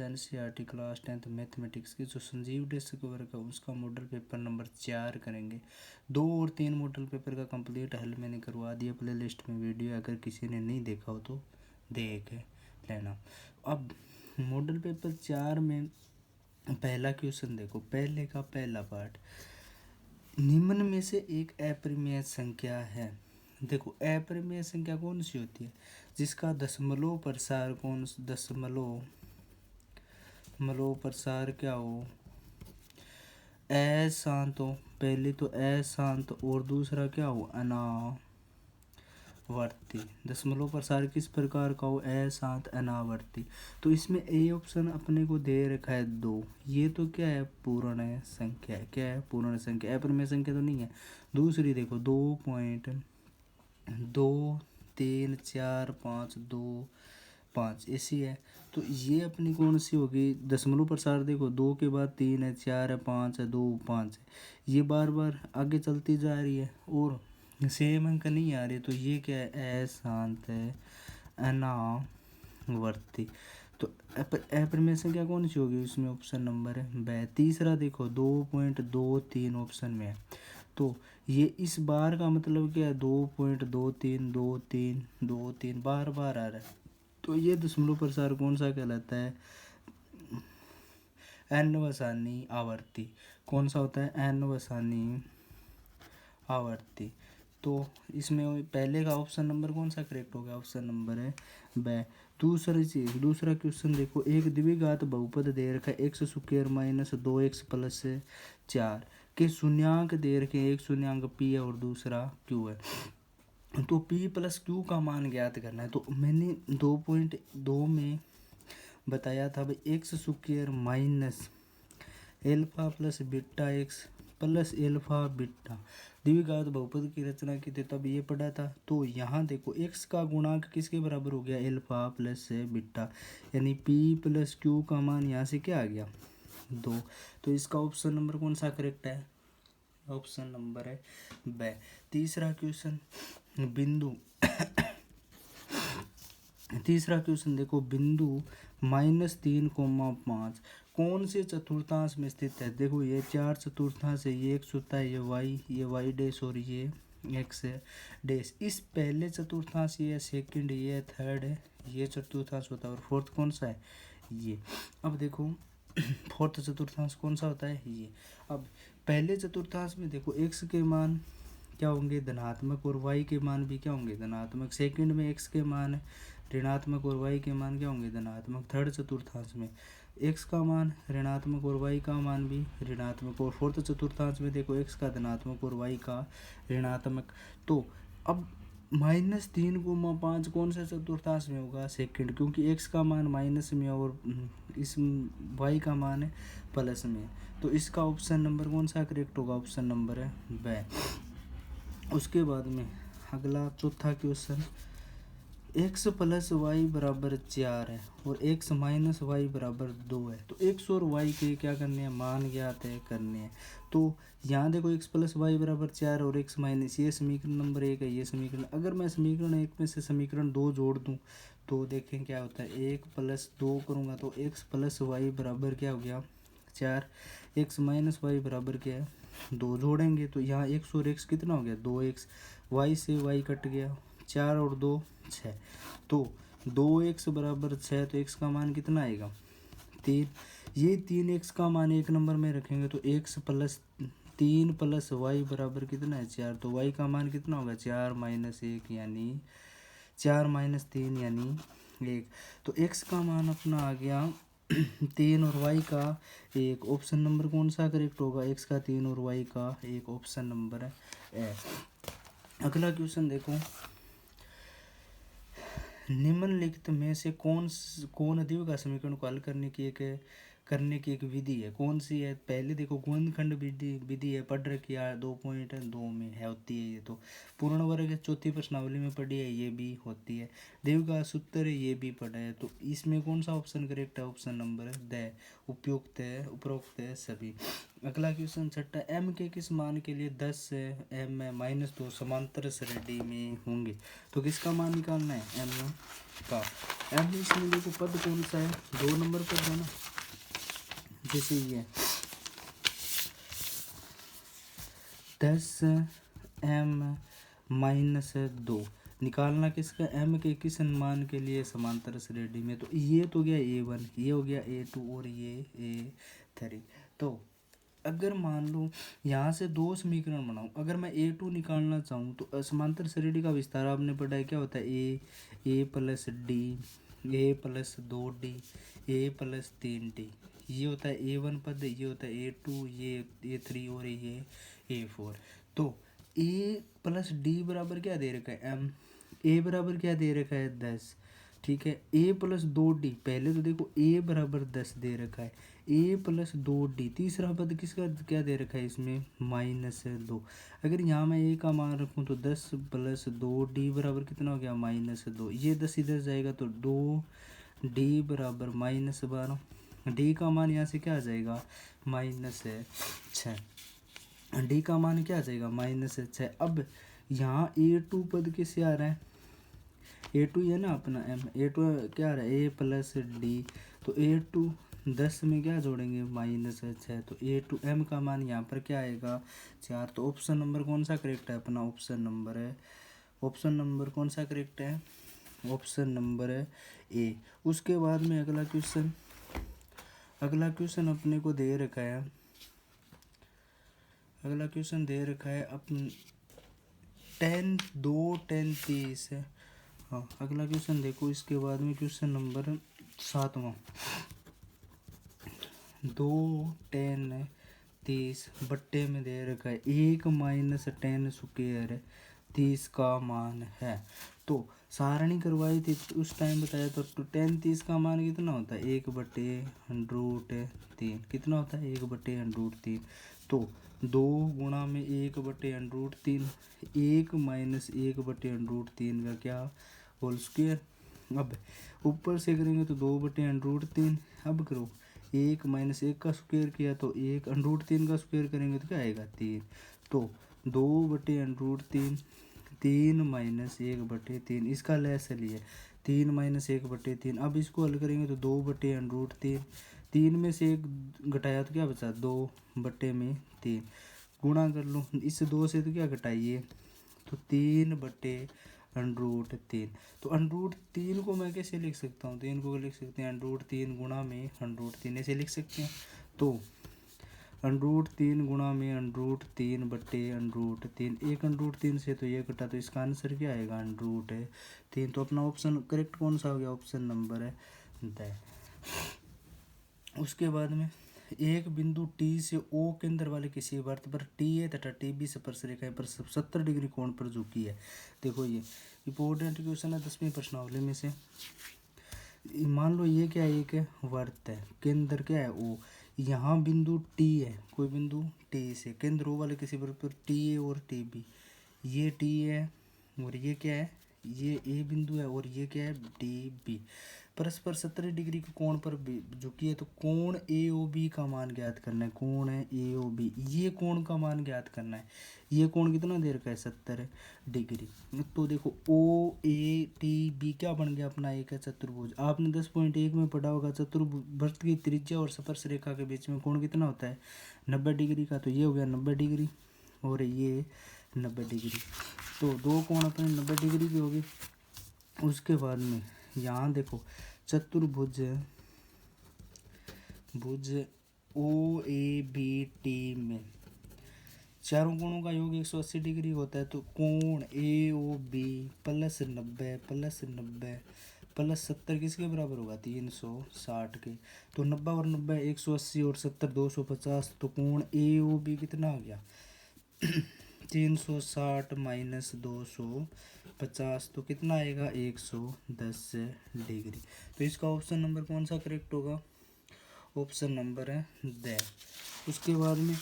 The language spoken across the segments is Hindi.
एनसीईआरटी क्लास 10th मैथमेटिक्स की जो संजीव डेस्क वर्क है उसका मॉडल पेपर नंबर 4 करेंगे। 2 और 3 मॉडल पेपर का कंप्लीट हल मैंने करवा दिया प्ले लिस्ट में वीडियो, अगर किसी ने नहीं देखा हो तो देख लेना। अब मॉडल पेपर 4 में पहला क्वेश्चन देखो, पहले का पहला पार्ट, निम्न में से एक अपरिमेय संख्या है। देखो अपरिमेय संख्या कौन सी होती है? जिसका दशमलव प्रसार दशमलव प्रसार क्या हो, अशांत हो। पहले तो अशांत और दूसरा क्या हो, अनावर्ती। दशमलव प्रसार किस प्रकार का हो, अशांत अनावर्ती। तो इसमें ए ऑप्शन अपने को दे रखा है 2। ये तो क्या है, पूर्ण संख्या है। क्या है, पूर्ण संख्या। अपरिमेय संख्या तो नहीं है। दूसरी देखो 2.2, 3, 4, 5, 2, 5 ऐसी है। तो ये अपनी कौन सी होगी, दशमलव प्रसार। देखो 2 के बाद 3 है, 4 है, 5 है, 2, 5 है। ये बार बार आगे चलती जा रही है और सेम अंक नहीं आ रहे, तो ये क्या है, अशांत है अनावर्ती। तो अपरिमेय संख्या कौन सी होगी, उसमें ऑप्शन नंबर है ब। तीसरा देखो 2.23 ऑप्शन में है। तो ये इस बार का मतलब क्या है, 2.232323 बार बार आ रहा है। तो ये दशमलव प्रसार कौन सा कहलाता है, एनवसानी आवर्ती। कौन सा होता है, एनवसानी आवर्ती। तो इसमें पहले का ऑप्शन नंबर कौन सा करेक्ट होगा, ऑप्शन नंबर है ब। दूसरा क्वेश्चन देखो, एक द्विघात बहुपद दे रखा है x square minus 2x plus 4 के शून्यांक दे रखे, एक शून्यांक पी है और दूसरा क्यू है। तो पी प्लस क्यू का मान ज्ञात करना है। तो मैंने 2.2 में बताया था भाई, x square minus alpha plus beta x plus alpha beta द्विघात बहुपद की रचना की थी, तब ये पढ़ा था। तो यहाँ देखो एक्स का गुणांक किसके बराबर हो गया, एल्फा प्लस बीटा, यानी पी प्लस क्यू का मान यहाँ से क्या आ गया, 2। तो इसका ऑप्शन नंबर कौन सा करेक्ट है, ऑप्शन नंबर है ब। तीसरा क्वेश्चन देखो, बिंदु -3,5 कौन से चतुर्थांश में स्थित है। देखो ये 4 चतुर्थांश है, ये x होता है, ये y डैश और ये x डैश। इस पहले चतुर्थांश ये सेकंड, ये थर्ड है, ये चतुर्थांश होता है, और फोर्थ कौन सा है, ये। अब देखो फोर्थ चतुर्थांश कौन सा होता है, ये। अब पहले चतुर्थांश में देखो x के मान क्या होंगे, धनात्मक, और y के मान भी क्या होंगे, धनात्मक। सेकंड में x के मान ऋणात्मक और y के मान क्या होंगे, धनात्मक। थर्ड चतुर्थांश में x का मान ऋणात्मक और y का मान भी ऋणात्मक, और फोर्थ चतुर्थांश में देखो x का धनात्मक और y का ऋणात्मक। तो अब -3,5 कौन सा चतुर्थांश में होगा, सेकंड, क्योंकि x का मान माइनस में और इस y का मान है प्लस में। तो इसका ऑप्शन नंबर कौन सा करेक्ट होगा, ऑप्शन नंबर है ब। उसके बाद में अगला चौथा क्वेश्चन, x प्लस वाई बराबर 4 है और x माइनस वाई बराबर 2 है। तो x और y के क्या करने हैं, मान ज्ञात है करने हैं। तो यहाँ देखो x प्लस वाई बराबर 4 और x माइनस, ये समीकरण नंबर 1 है, ये समीकरण। अगर मैं समीकरण 1 में से समीकरण 2 जोड़ दूँ तो देखें क्या होता है, 1 + 2 करूँगा तो x प्लस वाई बराबर क्या हो गया, 4। x माइनस वाई बराबर क्या है, 2। जोड़ेंगे तो यहाँ x और x कितना हो गया, 2x। y से y कट गया, 4 और 2 6। तो 2x बराबर 6, तो x का मान कितना आएगा, 3। ये 3x का मान एक नंबर में रखेंगे तो x + 3 + y बराबर कितना है, 4। तो y का मान कितना होगा, 4 - 1 यानी 4 - 3 यानी 1। तो x का मान अपना आ गया 3 और y का 1। ऑप्शन नंबर कौन सा करेक्ट होगा, x का 3 और y का 1, ऑप्शन नंबर है। अगला क्वेश्चन देखो, निम्नलिखित में से कौन द्विघात समीकरण को हल करने की एक करने की एक विधि है। कौन सी है? पहले देखो गुणनखंड विधि विधि है, पढ़ रखी है 2.2 में है, होती है ये। तो पूर्ण वर्ग है, चौथी प्रश्नावली में पढ़ी है, ये भी होती है। देव का सूत्र है, ये भी पढ़ा है। तो इसमें कौन सा ऑप्शन करेक्ट है? ऑप्शन नंबर द, उपयुक्त है, उपरोक्त है सभी। अगला क्वेश्चन छठा, m के किस मान के लिए 10 m -2 समांतर श्रेणी में होंगे? तो किसका मान निकालना है? m का। m इसमें देखो पद कौन सा है? 2 नंबर पद है ना, जैसे ये 10 m -2 निकालना किसका? m के किस मान के लिए समांतर श्रेणी में? तो ये तो गया a1, ये हो गया a2 और ये a3। तो अगर मान लो यहाँ से दो समीकरण बनाऊँ, अगर मैं a2 निकालना चाहूँ तो समांतर श्रेणी का विस्तार आपने पढ़ा है, क्या होता है? a plus D, a plus 2d, a plus 3d, ये होता है a1 पद, ये होता है a2, ये a3 और ये a4। तो a प्लस डी बराबर क्या दे रखा है? m। a बराबर क्या दे रखा है? 10। ठीक है, a प्लस 2d, पहले तो देखो a बराबर 10 दे रखा है, a प्लस 2d, तीसरा पद किसका क्या दे रखा है इसमें? -2। अगर यहाँ मैं a का मान रखूँ तो 10 प्लस 2d बराबर कितना हो गया? -2। ये 10 इधर जाएगा तो 2d बराबर -12। d का मान यहाँ से क्या आ जाएगा? -6। d का मान क्या आ जाएगा? -6। अब यहाँ a2 पद किससे आ रहा है? a2 है ना अपना m, a2 क्या आ रहा है? a plus D. तो a2 10 में क्या जोड़ेंगे? -6। तो a2 m का मान यहाँ पर क्या आएगा? 4। तो ऑप्शन नंबर कौन सा करेक्ट है अपना? ऑप्शन नंबर है, ऑप्शन नंबर कौन सा करेक्ट है? ऑप्शन नंबर है ए। उसके बाद में अगला क्वेश्चन, अगला क्वेश्चन अपने को दे रखा है, अगला क्वेश्चन दे रखा है अपन 10 30 है। हाँ, अगला क्वेश्चन देखो, इसके बाद में क्वेश्चन नंबर 7वां, 2 10 30 बट्टे में दे रखा है 1 - 10 स्क्वायर 30 का मान है। तो सारणी करवाई थी उस टाइम बताया तो 10 30 का मान कितना होता है? 1/√3। कितना होता है? 1/√3। तो 2 गुणा में 1/√3, 1 - 1/√3 का क्या? Whole square. अब ऊपर से करेंगे तो 2/√3। अब करो 1 - 1 का स्क्वायर किया तो 1/√3 का स्क्वायर करेंगे तो क्या आएगा? 3। तो 2/√3, 3 - 1/3, इसका लैस है 3 - 1/3। अब इसको हल करेंगे तो 2/√3, 3 में से 1 घटाया तो क्या बचा? 2/3। गुणा कर लो इस 2 से तो क्या घटाइए? तो 3/√3। तो √3 को मैं कैसे लिख सकता हूँ? 3 को लिख सकते हैं √3 गुणा में √3, ऐसे लिख सकते हैं। तो √3 गुणा में √3/√3, एक √3 से तो ये कटा, तो इसका आंसर क्या आएगा? √3। तो अपना ऑप्शन करेक्ट कौन सा हो गया? ऑप्शन नंबर है द। उसके बाद में एक बिंदु T से O केंद्र वाले किसी वृत्त पर TA तथा TB स्पर्शरेखाएं पर 70 डिग्री कोण पर झुकी है। देखो ये इंपॉर्टेंट क्वेश्चन है 10वीं प्रश्नावली में से। मान लो ये क्या है? एक वृत्त है, केंद्र क्या है? O। यहाँ बिंदु T है, कोई बिंदु T से केंद्र O वाले किसी वृत्त पर TA और TB, ये T है और ये क्या है? ये A बिंदु है और ये क्या है? DB। परस्पर 70 डिग्री के कोण पर झुकी है। तो कोण AOB का मान ज्ञात करना है। कोण है AOB, ये कोण का मान ज्ञात करना है। ये कोण कितना दे रखा है? 70 डिग्री। तो देखो OATB क्या बन गया अपना? एक है चतुर्भुज। आपने 10.1 में पढ़ा होगा चतुर्भुज की त्रिज्या और स्पर्श रेखा के बीच में कोण कितना होता है? 90 डिग्री का। तो ये हो गया 90 डिग्री और ये 90 डिग्री। तो दो कोण अपने 90 डिग्री के हो गए। उसके बाद में यहाँ देखो चतुर्भुज भुज OABT में चारों कोणों का योग 180 डिग्री होता है। तो कोण AOB प्लस 90 प्लस 90 प्लस 70 किसके बराबर होगा? 360 के। तो 90 और 90 180 और 70 250। तो कोण AOB कितना आ गया? 360 माइनस 250। तो कितना आएगा? 110 डिग्री। तो इसका ऑप्शन नंबर कौन सा करेक्ट होगा? ऑप्शन नंबर है द। उसके बाद में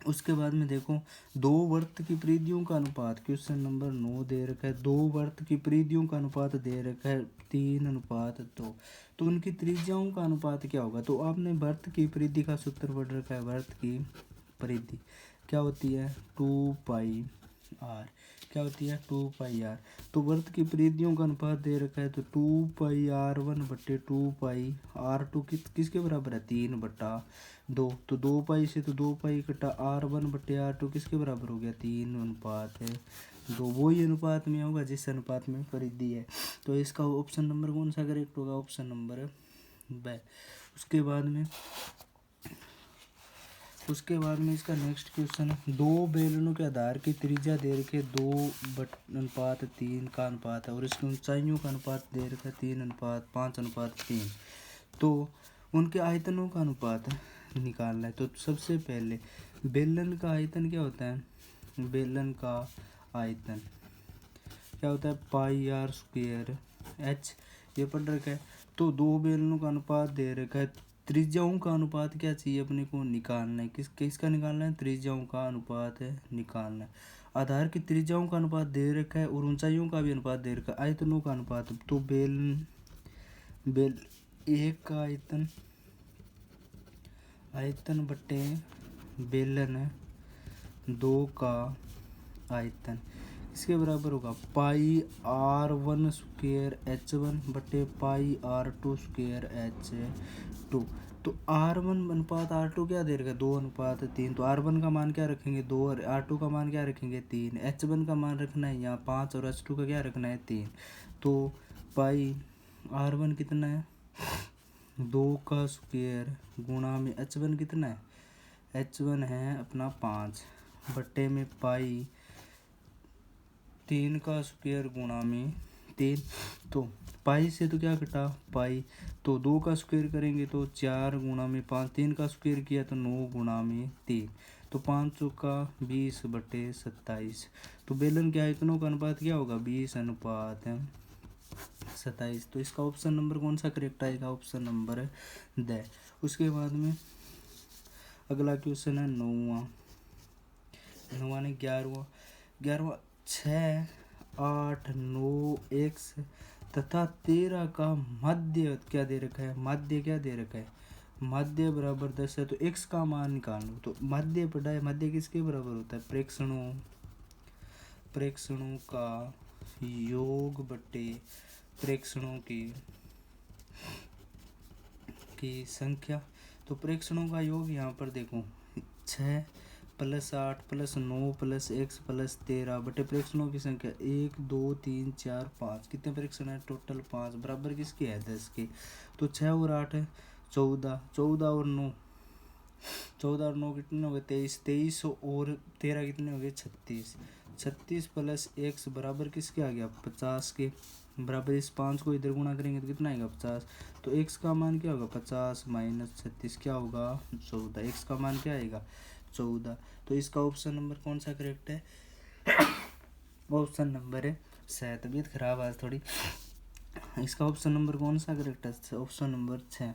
उसके बाद में देखो, दो वृत्त की परिधियों का अनुपात, क्वेश्चन नंबर 9 दे रखा है, दो वृत्त की परिधियों का अनुपात दे रखा है 3:2, तो उनकी त्रिज्याओं का अनुपात क्या होगा। तो आपने वृत्त की परिधि का सूत्र पढ़ रखा है, वृत्त की परिधि क्या होती है 2πr, क्या होती है 2πr। तो वृत्त की परिधियों का अनुपात दे रखा है, तो 2πr1/2πr2 किसके बराबर है 3/2। तो 2π से तो 2π कटा r1/r2 किसके बराबर हो गया 3:2। वही अनुपात में होगा जिस अनुपात में परिधि है। तो इसका ऑप्शन नंबर कौन सा करेक्ट होगा, ऑप्शन नंबर ब। उसके बाद में इसका नेक्स्ट क्वेश्चन है, दो बेलनों के आधार की त्रिज्या दे रखे 2:3 का अनुपात है और इसकी ऊंचाइयों का अनुपात दे रखा है 3:5:3। तो उनके आयतनों का अनुपात निकालना है। तो सबसे पहले बेलन का आयतन क्या होता है, बेलन का आयतन क्या होता है πr², h ये पढ़ रखा है। तो दो बेलनों का अनुपात दे रखा है, त्रिज्याओं का अनुपात क्या चाहिए अपने को निकालना है, किसका निकालना है, त्रिज्याओं का अनुपात है निकालना है। आधार की त्रिज्याओं का अनुपात दे रखा है और ऊंचाइयों का भी अनुपात दे रखा है, आयतनों का अनुपात। तो बेल एक का आयतन बटे बेलन दो का आयतन इसके बराबर होगा πr1² बटे πr2² तो r1:r2 क्या दे रखा है 2:3। तो r1 का मान क्या रखेंगे 2 और r2 का मान क्या रखेंगे 3। h1 का मान रखना है यहाँ 5 और h2 का क्या रखना है 3। तो पाई r1 कितना है 2² गुणा में h1 कितना है, h1 है अपना 5 बट्टे में पाई 3² गुणा में 3। तो पाई से तो क्या कटा पाई, तो 2 का स्क्वायर करेंगे तो 4 गुणा में 5, 3 का स्क्वायर किया तो 9 गुणा में 3। तो 5 चौका 20/27। तो बेलन के आयतनों का अनुपात क्या होगा 20:27। तो इसका ऑप्शन नंबर कौन सा करेक्ट आएगा, ऑप्शन नंबर द। उसके बाद में अगला क्वेश्चन है 9वां ने 11वां 6, 8, 9 x तथा 13 का मध्य क्या दे रखा है, मध्य क्या दे रखा है, मध्य बराबर 10 है। तो x का मान निकाल लो। तो मध्य पढ़ा है, मध्य किसके बराबर होता है प्रेक्षणों का योग बटे प्रेक्षणों की संख्या। तो प्रेक्षणों का योग यहाँ पर देखो 6 + 8 + 9 + x + 13 बटे प्रेक्षणों की संख्या 1 2 3 4 5। कितने प्रेक्षण है टोटल 5 बराबर किसके है 10 के। तो 6 और 8 है 14, 14 और 9 कितने हो गए 23, 23 और 13 कितने हो गए 36, 36 + x बराबर किसके आ गया 50 के बराबर। इस 5 को इधर गुणा करेंगे तो कितना आएगा 50। तो x का मान क्या होगा 50 - 36 क्या होगा 14। x का मान क्या आएगा 14। तो इसका ऑप्शन नंबर कौन सा करेक्ट है, ऑप्शन नंबर है स। तबीयत खराब आज थोड़ी। इसका ऑप्शन नंबर कौन सा करेक्ट है, ऑप्शन नंबर 6।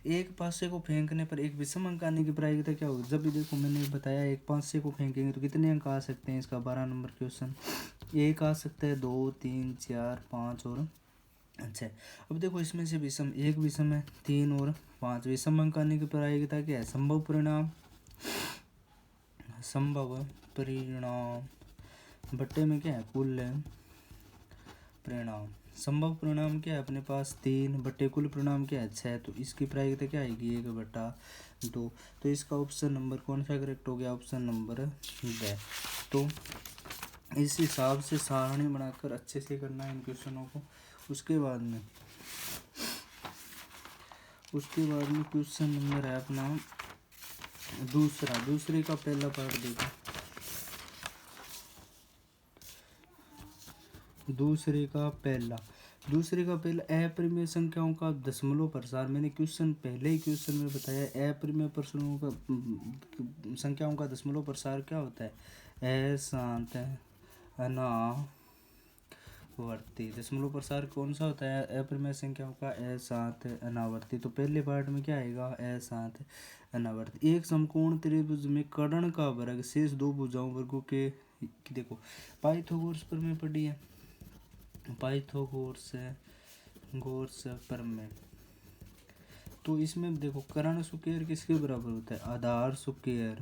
एक पासे को फेंकने पर एक विषम अंक आने की प्रायिकता क्या होगी। जब भी देखो मैंने बताया एक पासे को फेंकेंगे तो कितने अंक आ सकते हैं। इसका 12 नंबर क्वेश्चन, एक आ सकता है 2 3 4 5 और 6। अब देखो इसमें से विषम, एक विषम है 3 और 5, विषम अंक आने की प्रायिकता क्या है, संभव परिणाम बट्टे में क्या है कुल परिणाम। संभव परिणाम क्या है अपने पास 3 बट्टे कुल परिणाम क्या है 6। तो इसकी प्रायिकता क्या आएगी 1/2। तो इसका ऑप्शन नंबर कौन सा करेक्ट हो गया, ऑप्शन नंबर ब। तो इस हिसाब से सारणी बनाकर अच्छे से करना है इन क्वेश्चनों को। उसके बाद में क्वेश्चन नंबर है अपना दूसरे का पहला पार्ट देखो। दूसरे का पहला अपरिमेय संख्याओं का दशमलव प्रसार। मैंने पहले ही क्वेश्चन में बताया अपरिमेय प्रश्नों का संख्याओं का दशमलव प्रसार क्या होता है, अशांत अना वर्ती। दशमलव प्रसार कौन सा होता है? अप्रमेय संख्याओं का असांत अनावर्ती। तो पहले पार्ट में क्या आएगा? असांत अनावर्ती। एक समकोण त्रिभुज में कर्ण का वर्ग शेष दो भुजाओं वर्गों के, देखो पाइथागोरस प्रमेय पढ़ी है, पाइथागोरस प्रमेय। तो इसमें देखो कर्ण स्क्वायर किसके बराबर होता है? आधार स्क्वायर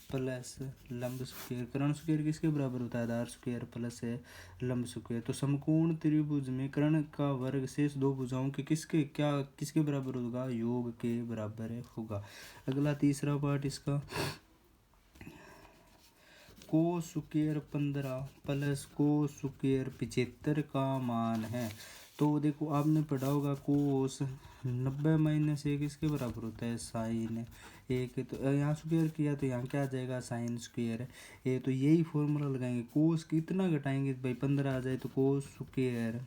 प्लस लंब स्क्वायर। कर्ण स्क्वायर किसके बराबर होता है? आधार स्क्वायर प्लस लंब स्क्वायर। तो समकोण त्रिभुज में कर्ण का वर्ग शेष दो भुजाओं के किसके बराबर होगा? योग के बराबर होगा। अगला तीसरा पार्ट इसका, को स्क्वायर 15 प्लस को स्क्वायर 75 का मान है। तो देखो आपने पढ़ा होगा कोस 90 - 1 किसके बराबर होता है? साइन 1। तो यहाँ स्क्वायर किया तो यहाँ क्या आ जाएगा? साइन स्क्वायर ये। तो यही फॉर्मूला लगाएंगे। कोस कितना घटाएंगे भाई? 15 आ जाए तो कोस स्क्वायर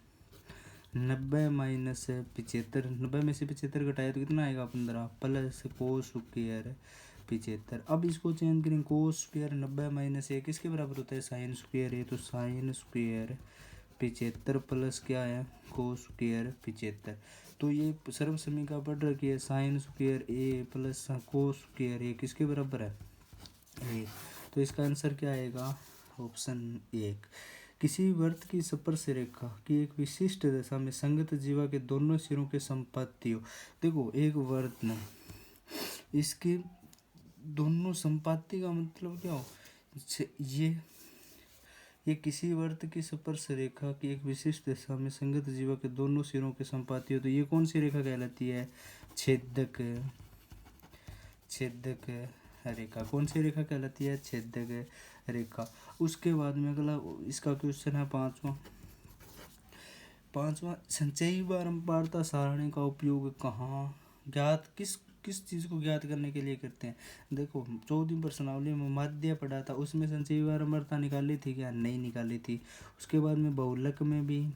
90 - 75, 90 में से 75 घटाए तो कितना आएगा? 15 प्लस कोस स्क्वायर 75। अब इसको चेंज करेंगे। कोस स्क्वायर 90 - 1 किसके बराबर होता है? साइन स्क्वायर है। तो साइन स्क्वायर 75 प्लस क्या है? Cos square 75। तो ये सर्व समीकरण पढ़ रखी है। साइन स्क्वायर ए प्लस कोस स्क्वायर ए किसके बराबर है? ए। तो इसका आंसर क्या आएगा? ऑप्शन 1। किसी वृत्त की स्पर्श रेखा की एक विशिष्ट दशा में संगत जीवा के दोनों सिरों के संपातियों, देखो एक वृत्त में इसके दोनों संपाति का मतलब क्या हो? ये किसी वृत्त की स्पर्श रेखा की एक विशिष्ट दिशा में संगत जीवा के दोनों सिरों के संपाति हो, तो ये कौन सी रेखा कहलाती है? छेदक रेखा। कौन सी रेखा कहलाती है? छेदक रेखा। उसके बाद में अगला इसका क्वेश्चन है पांचवा संचयी बारंबारता सारणी का उपयोग कहाँ किस चीज़ को ज्ञात करने के लिए करते हैं? देखो 14वीं प्रश्नावली में माध्य पढ़ा था, उसमें संचयी बारंबारता निकाली थी क्या? नहीं निकाली थी। उसके बाद में बहुलक में भी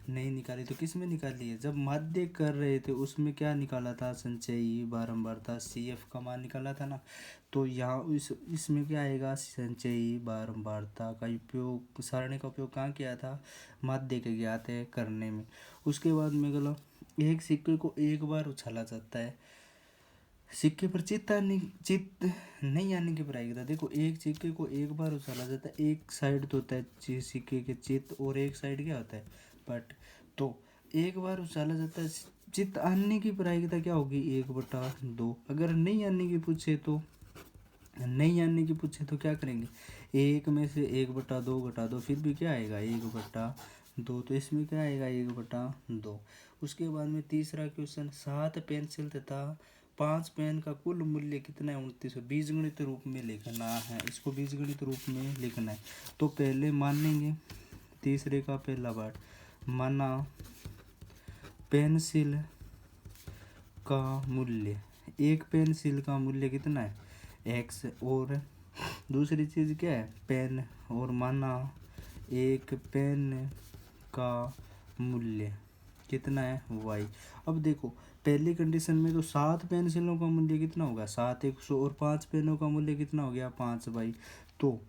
नहीं निकाली। तो किस में निकाली है? जब माध्य कर रहे थे उसमें क्या निकाला था? संचयी बारंबारता CF का मान निकाला था ना। तो यहाँ इसमें क्या आएगा? संचयी बारंबारता का उपयोग, सारणी का उपयोग कहाँ किया था? माध्य के ज्ञात करने में। उसके बाद में अगला, एक सिक्के को एक बार उछाला जाता है, सिक्के पर चित्त नहीं आने की प्रायिकता। देखो एक सिक्के को एक बार उछाला जाता है, एक साइड तो होता है सिक्के के चित्त और एक साइड क्या होता है? पट। तो एक बार उछाला जाता है, चित्त आने की प्रायिकता क्या होगी? 1/2। अगर नहीं आने की पूछे तो क्या करेंगे? 1 में से 1/2 घटा दो, फिर भी क्या आएगा? 1/2। तो इसमें क्या आएगा? 1/2। उसके बाद में तीसरा क्वेश्चन, 7 पेंसिल तथा 5 पेन का कुल मूल्य कितना है? 29। बीजगणित रूप में लिखना है, इसको बीजगणित रूप में लिखना है। तो पहले मानेंगे तीसरे का पहला पार्ट, माना पेंसिल का मूल्य, एक पेंसिल का मूल्य कितना है? X। और दूसरी चीज़ क्या है? पेन। और माना एक पेन का मूल्य कितना है? Y। अब देखो पहली कंडीशन में तो 7 पेंसिलों का मूल्य कितना होगा? 7 100 और 5 पेनों का मूल्य कितना हो गया? 5Y। तो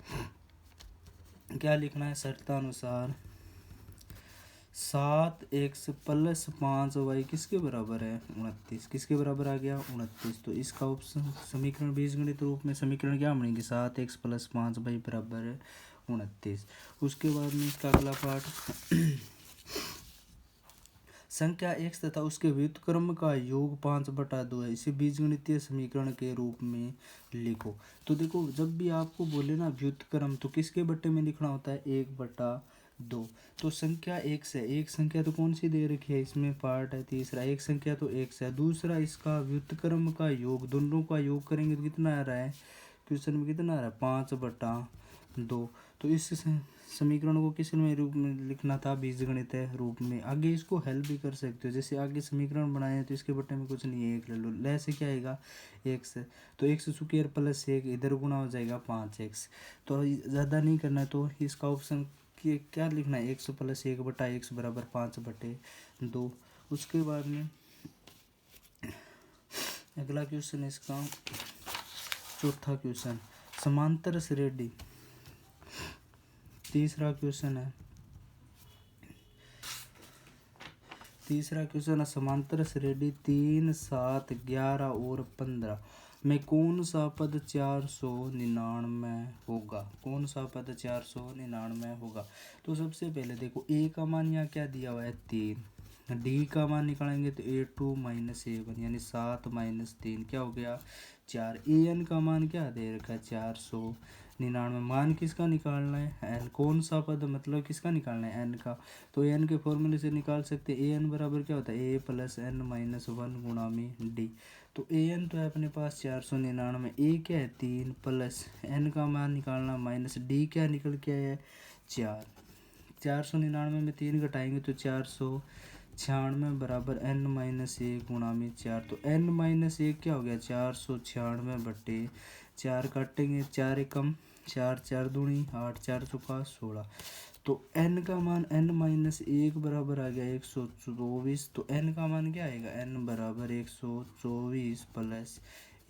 क्या लिखना है? शर्तानुसार 7x प्लस 5y किसके बराबर है? 29। किसके बराबर आ गया? 29। तो इसका ऑप्शन समीकरण बीजगणित रूप में समीकरण क्या बनेंगे? 7x प्लस 5y बराबर है 29। उसके बाद में इसका अगला पार्ट, संख्या x तथा उसके व्युत्क्रम का योग 5/2 है, इसे बीजगणितीय समीकरण के रूप में लिखो। तो देखो जब भी आपको बोले ना व्युत्क्रम, तो किसके बट्टे में लिखना होता है? 1/2। तो संख्या x है, एक संख्या तो कौन सी दे रखी है? इसमें पार्ट है तीसरा, एक संख्या तो x है, दूसरा इसका व्युत्क्रम का योग, दोनों का योग करेंगे तो कितना आ रहा है? क्वेश्चन में कितना आ रहा है? 5/2। तो इस समीकरण को किस में रूप में लिखना था? बीजगणित रूप में। आगे इसको हेल्प भी कर सकते हो, जैसे आगे समीकरण बनाए हैं तो इसके बट्टे में कुछ नहीं है, 1 ले लो, ले से क्या आएगा? x। तो x स्क्वायर प्लस 1 इधर गुना हो जाएगा 5x। तो ज़्यादा नहीं करना है, तो इसका ऑप्शन क्या लिखना है? x प्लस 1/x बराबर 5/2। उसके बाद में अगला क्वेश्चन है इसका चौथा क्वेश्चन, समांतर श्रेणी। तीसरा क्वेश्चन है तीसरा क्वेश्चन है समांतर श्रेणी 3, 7, 11 और 15 में कौन सा पद 499 होगा? कौन सा पद 499 होगा? तो सबसे पहले देखो ए का मान यहाँ क्या दिया हुआ है 3, डी का मान निकालेंगे तो A2 माइनस A1 यानी 7 माइनस 3 क्या हो गया 4। एन का मान क्या दे रखा है 499। मान किसका निकालना है एन, कौन सा पद मतलब किसका निकालना है एन का। तो एन के फॉर्मूले से निकाल सकते हैं। ए एन बराबर क्या होता है ए प्लस एन माइनस 1 गुणा में डी। तो ए एन तो है अपने पास 499, ए क्या है 3 प्लस एन का मान निकालना माइनस डी क्या निकल के आया है 4। 499 में 3 घटाएंगे तो 496 बराबर एन माइनस 1 गुणा में 4। तो एन माइनस 1 क्या हो गया 496 बटे 4 काटेंगे 4 एकम 4, 4 दूनी 8, 4 चौका 16। तो एन का मान एन माइनस 1 बराबर आ गया 124। तो एन का मान क्या आएगा एन बराबर 124 प्लस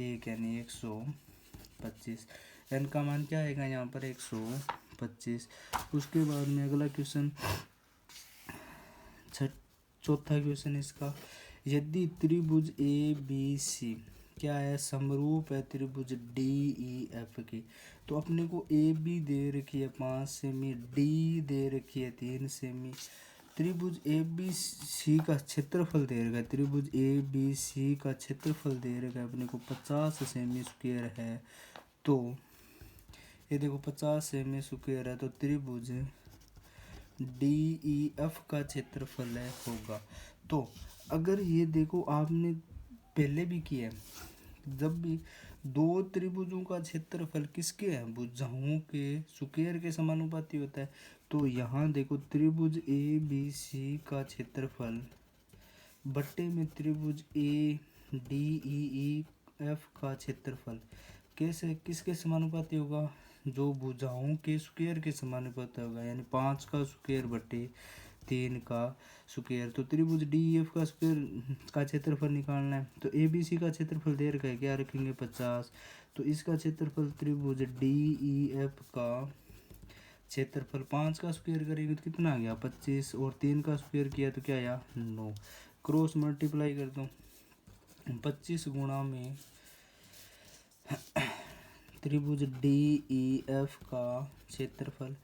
1 यानी 125। एन का मान क्या आएगा यहाँ पर 125। उसके बाद में अगला क्वेश्चन चौथा क्वेश्चन इसका, यदि त्रिभुज ए बी सी क्या है समरूप है त्रिभुज डी ई एफ की, तो अपने को ए बी दे रखी है 5 सेमी, डी दे रखी है 3 सेमी। त्रिभुज ए बी सी का क्षेत्रफल दे रखा है, त्रिभुज ए बी सी का क्षेत्रफल दे रखा है अपने को 50 सेमी स्क्वायर है। तो ये देखो 50 सेमी स्क्वायर है, तो त्रिभुज डी ई एफ का क्षेत्रफल है होगा। तो अगर ये देखो आपने पहले भी किया है, जब भी दो त्रिभुजों का क्षेत्रफल किसके हैं भुजाओं के स्क्वायर के समानुपाती होता है। तो यहाँ देखो त्रिभुज ए बी सी का क्षेत्रफल बट्टे में त्रिभुज ए डी ई एफ का क्षेत्रफल कैसे किसके समानुपाती होगा, जो भुजाओं के स्क्वायर के समानुपाती होगा, यानी 5 का स्क्वायर बटे 3 का स्क्वायर। तो त्रिभुज डी एफ का स्क्वायर का क्षेत्रफल निकालना है। तो ए बी सी का क्षेत्रफल दे रखा है क्या रखेंगे 50। तो इसका क्षेत्रफल त्रिभुज डी ई एफ का क्षेत्रफल 5 का स्क्वायर करेंगे तो कितना आ गया 25, और 3 का स्क्वायर किया तो क्या आया 9। क्रॉस मल्टीप्लाई कर दो 25 गुणा में त्रिभुज डी ई एफ का क्षेत्रफल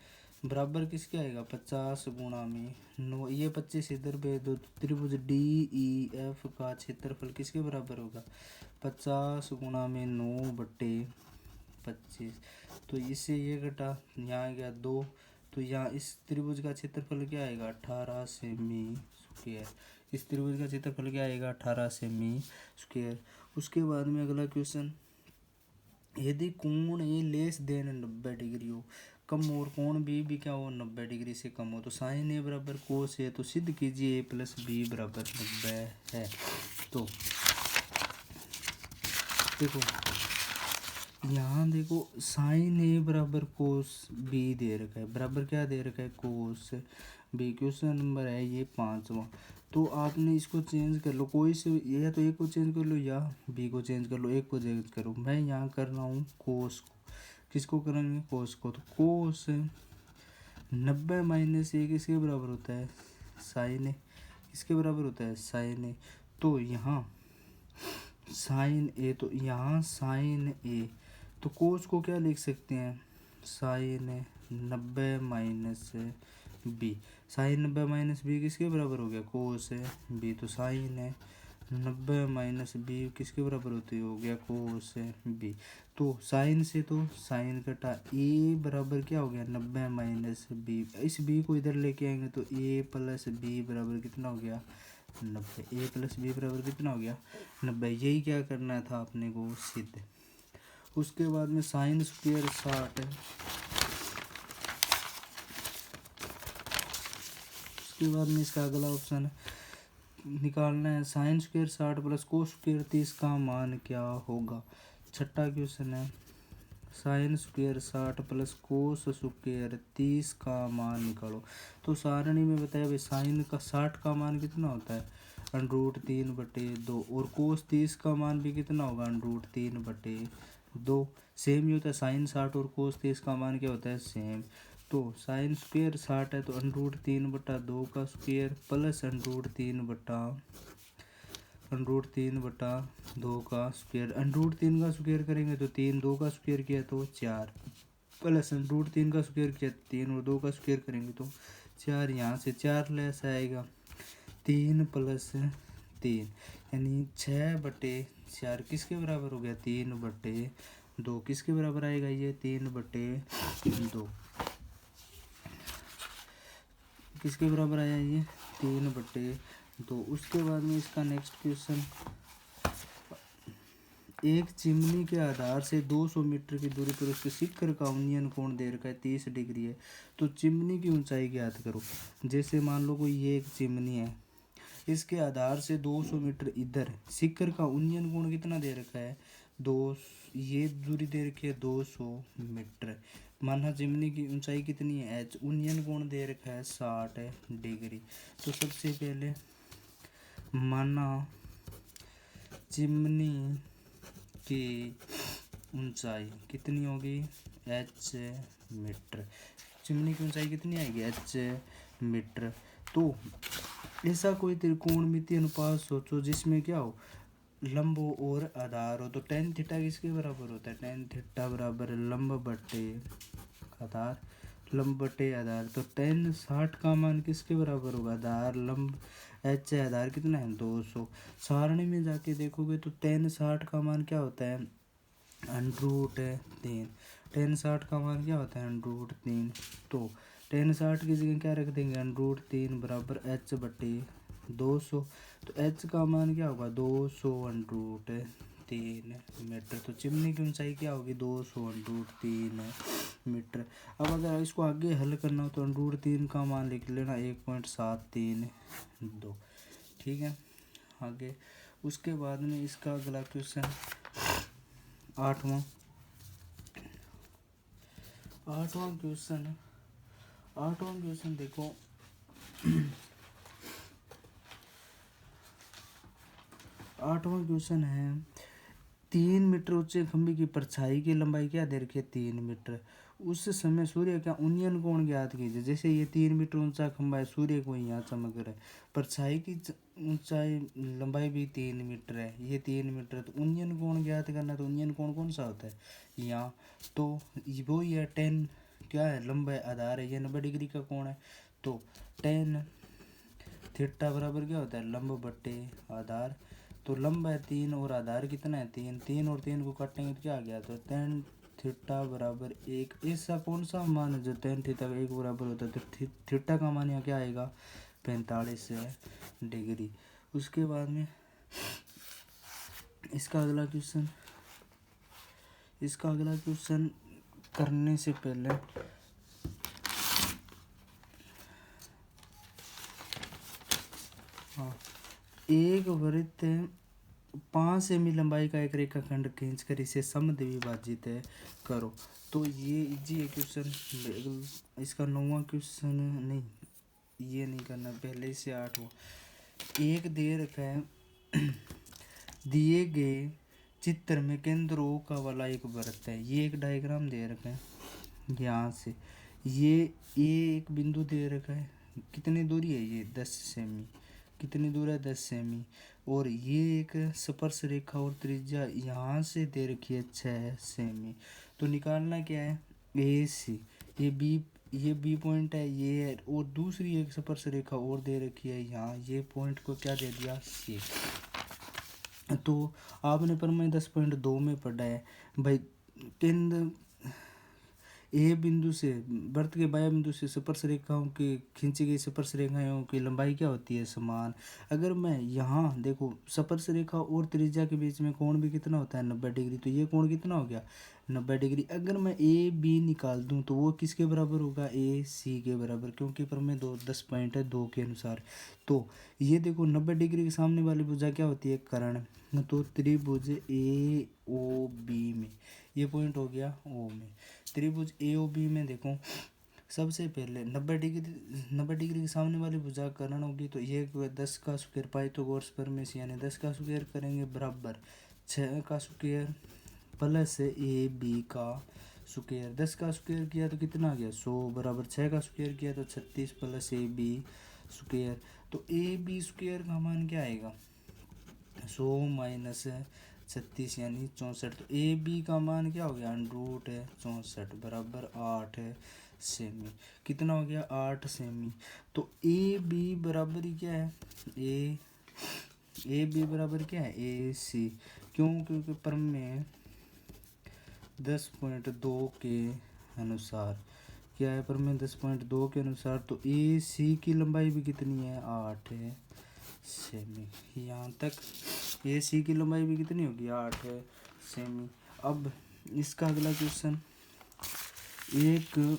बराबर किसके आएगा 50 गुणा में 9। ये 25 इधर भेज दो, त्रिभुज डी ई एफ का क्षेत्रफल किसके बराबर होगा 50 गुणा में 9 बटे 25। तो इससे ये घटा यहाँ आ गया 2। तो यहाँ इस त्रिभुज का क्षेत्रफल क्या आएगा 18 सेमी स्क्वायर। इस त्रिभुज का क्षेत्रफल क्या आएगा 18 सेमी स्क्वायर। उसके बाद में अगला क्वेश्चन, यदि कोण ए लेस देन 90 डिग्री हो, कम और कोण बी क्या हो 90 डिग्री से कम हो, तो साइन ए बराबर कोस ए, तो सिद्ध कीजिए ए प्लस बी बराबर 90 है। तो देखो यहाँ देखो साइन ए बराबर कोस बी दे रखा है, बराबर क्या दे रखा है कोस बी। क्वेश्चन नंबर है ये 5वां। तो आपने इसको चेंज कर लो, कोई से या तो एक को चेंज कर लो या बी को चेंज कर लो, एक को चेंज करो। मैं यहाँ कर रहा हूँ कोस को, किसको करेंगे कोस को। तो कोस 90 माइनस ए किसके बराबर होता है साइन ए, किसके बराबर होता है साइन ए। तो यहाँ साइन ए, तो यहाँ साइन ए, तो कोस को क्या लिख सकते हैं sine 90 minus B. Sine 90 minus B किसके बराबर हो गया कोस बी। तो साइन 90 माइनस बी किसके बराबर होती हो गया कोस बी। तो साइन से तो साइन कटा, ए बराबर क्या हो गया 90 माइनस बी। इस बी को इधर लेके आएंगे तो ए प्लस बी बराबर कितना हो गया 90। ए प्लस बी बराबर कितना हो गया 90। यही क्या करना था अपने को सिद्ध। उसके बाद में साइन स्क्वायर 60, उसके बाद में इसका अगला ऑप्शन निकालना है sine square 60 plus cos square 30 का मान क्या होगा। छठा क्वेश्चन है sine square 60 plus cos square 30 का मान निकालो। तो सारणी में बताया भाई साइन का 60 का मान कितना होता है √3/2, और कोस 30 का मान भी कितना होगा √3/2। सेम ही होता है साइन 60 और कोस 30 का मान क्या होता है सेम। तो साइन स्क्वेयर 60 है तो √3/2 का स्क्वेयर प्लस √3/2 का स्क्वेयर। √3 का स्क्वेयर करेंगे तो 3, 2 का स्क्वेयर किया तो 4 प्लस √3 का स्क्वेयर किया 3 और 2 का स्क्वेयर करेंगे तो 4। यहाँ से 4 लेस आएगा 3 + 3 यानी 6/4 किसके बराबर हो गया 3/2। किसके बराबर आएगा ये 3/2 किसके बराबर आया ये 3/2। उसके बाद में इसका नेक्स्ट क्वेश्चन, एक चिमनी के आधार से 200 मीटर की दूरी पर उसके शिखर का उन्नयन कोण दे रखा है 30 डिग्री है। तो चिमनी की ऊंचाई ज्ञात करो। जैसे मान लो कोई ये एक चिमनी है, इसके आधार से 200 मीटर इधर शिखर का उन्नयन कोण कितना दे रखा है 2, ये दूरी दे रखी है 200 मीटर। माना चिमनी की ऊंचाई कितनी है h, उन्नयन कोण दे रखा है 60 डिग्री। तो सबसे पहले माना चिमनी की ऊंचाई कितनी होगी h मीटर। चिमनी की ऊंचाई कितनी आएगी h मीटर। तो ऐसा कोई त्रिकोणमितीय अनुपात सोचो जिसमें क्या हो लंब और आधार हो। तो tan थीटा किसके बराबर होता है tan थीटा बराबर लंब बटे आधार। तो tan 60 का मान किसके बराबर होगा आधार लंब h है, आधार कितना है 200। सारणी में जाके देखोगे तो tan 60 का मान क्या होता है √3। tan 60 का मान क्या होता है √3। तो tan 60 की जगह क्या रख देंगे √3 बराबर h/200। तो h का मान क्या होगा 200/3 मीटर। तो चिमनी की ऊंचाई क्या होगी 200/3 मीटर। अब अगर इसको आगे हल करना हो तो √3 का मान लिख लेना 1.732। ठीक है आगे। उसके बाद में इसका अगला क्वेश्चन आठवां क्वेश्चन देखो। आठवां क्वेश्चन है 3 मीटर ऊंचे खंभे की परछाई की लंबाई क्या दे रखी है 3 मीटर। उस समय सूर्य का उन्नयन कोण ज्ञात कीजिए। जैसे ये 3 मीटर ऊंचा खंभा है, सूर्य को यहाँ चमक रहा है, परछाई की ऊंचाई लंबाई भी 3 मीटर है, ये 3 मीटर। तो उन्नयन कोण ज्ञात करना, तो उन्नयन कोण कौन सा होता है यहाँ, तो वो ये tan क्या है लंब है, आधार है, ये 90 डिग्री का कोण है। तो tan थीटा बराबर क्या होता है लंब बटे आधार। तो लंब है 3 और आधार कितना है 3, 3 और 3 को काटेंगे तो क्या आ गया। तो tan थीटा बराबर 1। ऐसा कौन सा मान है जो tan थीटा का 1 बराबर होता है। तो थीटा का मान यहाँ क्या आएगा 45 डिग्री। उसके बाद में इसका अगला क्वेश्चन करने से पहले एक वृत्त 5 सेमी लंबाई का एक रेखाखंड खींचकर इसे समद्विभाजित करो। तो ये इजी है क्वेश्चन। इसका 9वां क्वेश्चन नहीं, ये नहीं करना, पहले से 8वां। एक दे रखा है दिए गए चित्र में केंद्र O का वाला एक वृत्त है। ये एक डायग्राम दे रखा है, यहाँ से ये एक बिंदु दे रखा है, कितनी दूरी है ये 10 सेमी, कितनी दूर है 10 सेमी। और ये एक स्पर्श रेखा और त्रिज्या यहाँ से दे रखी है 6 सेमी। तो निकालना क्या है AC, ये B पॉइंट है ये है, और दूसरी एक स्पर्श रेखा और दे रखी है यहाँ, ये पॉइंट को क्या दे दिया C। तो आपने प्रमेय 10.2 में पढ़ा है भाई, केंद्र ए बिंदु से वृत्त के बाह्य बिंदु से स्पर्श रेखाओं की खींची गई स्पर्श रेखाओं की लंबाई क्या होती है समान। अगर मैं यहाँ देखो स्पर्श रेखा और त्रिज्या के बीच में कोण भी कितना होता है 90 डिग्री। तो ये कोण कितना हो गया 90 डिग्री। अगर मैं AB निकाल दूँ तो वो किसके बराबर होगा AC के बराबर, क्योंकि प्रमेय 10.2 के अनुसार। तो ये देखो 90 डिग्री के सामने वाली भुजा क्या होती है कर्ण। तो त्रिभुज AOB में ये पॉइंट हो गया O में। त्रिभुज AOB में देखो सबसे पहले 90 डिग्री के सामने वाली भुजा कर्ण होगी। तो ये 10 का स्क्वायर पाइथागोरस प्रमेय से, यानी 10 का स्क्वायर करेंगे बराबर 6 का स्क्वायर प्लस AB का स्क्वायर, 10 का स्क्वायर किया तो कितना आ गया 100 बराबर 6 का स्क्वायर किया तो 36 प्लस ए बी स्क्वायर। तो ए बी स्क्वायर का मान क्या आएगा 100 माइनस 36 यानी 64। तो ए बी का मान क्या हो गया रूट है 64 बराबर 8 सेमी। कितना हो गया 8 सेमी। तो ए बी बराबर ही क्या है ए बी बराबर क्या है ए सी। क्यों? क्योंकि प्रमेय 10.2 के अनुसार क्या है प्रमेय 10.2 के अनुसार। तो ए सी की लंबाई भी कितनी है 8 सेमी। यहाँ तक ए सी की लंबाई भी कितनी होगी 8 सेमी। अब इसका अगला क्वेश्चन, एक